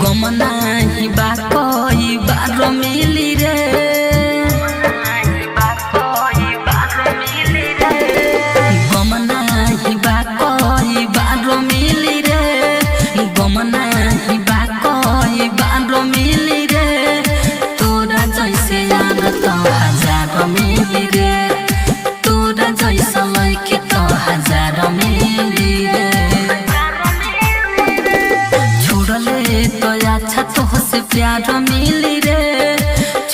गमना ही बाकोई बारो मिली रे गमना ही बाकोई बारो मिली रे गमना ही बाकोई बारो मिली रे तोरा जैसे यार तो हजार मिली रे तोरा जैसा लड़की तो हजार मिली रे छोड़ले तो अच्छा तोहसे प्यार मिली रे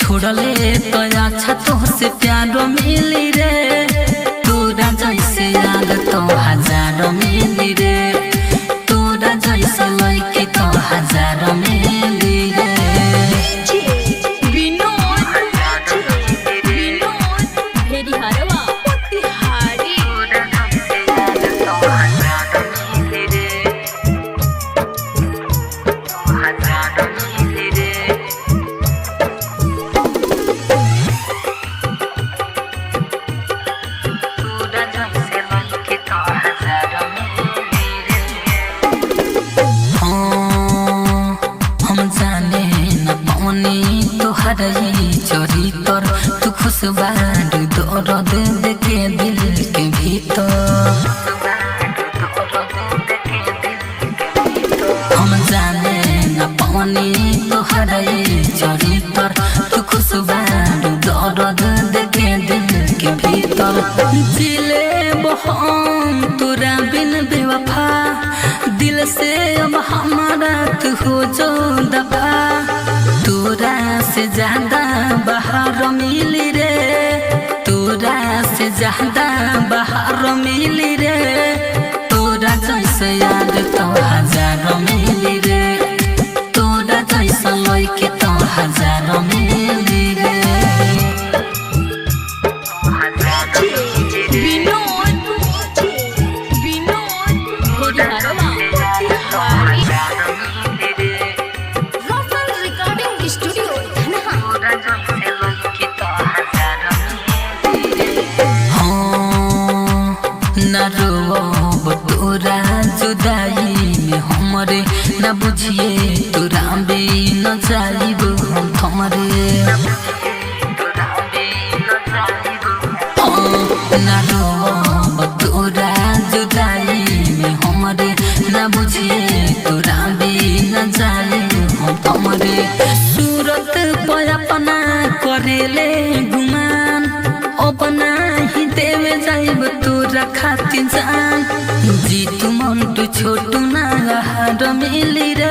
छोड़ले तो अच्छा तोहसे प्यार मिली रे तोरा जैसे यार तो हजार मिली रे तोरा जैसे लड़की तो हजार मिली रे चोरी तोर तू खुश बार दर्द देखे दिल के भीतर हम जाने न पानी तोहर चोरी तोर तू खुश बार दर्द देखे दिल के भीतर दिले बहम तोरा बिन बेवफा दिल से अब हमारा तू हो जो दफा तोरा से ज्यादा बाहर मिली रे तोरा से ज्यादा बाहर मिली रे तोरा जैसे यार तो हजार मिली रे तोरा जैसा लड़की तो हजार मिली रे तोरा जुदाई में हमरे न बुझिए तोरा भी न जाइब हम थमरे न रोब तोरा जुदाई में हमरे न बुझिए तोरा भी न जाइब हम थमरे सूरत पर अपना करेले गुमान अपना ही देवे जाइब तोरा खातिर जान जी तुम छोटू ना हार मिली रे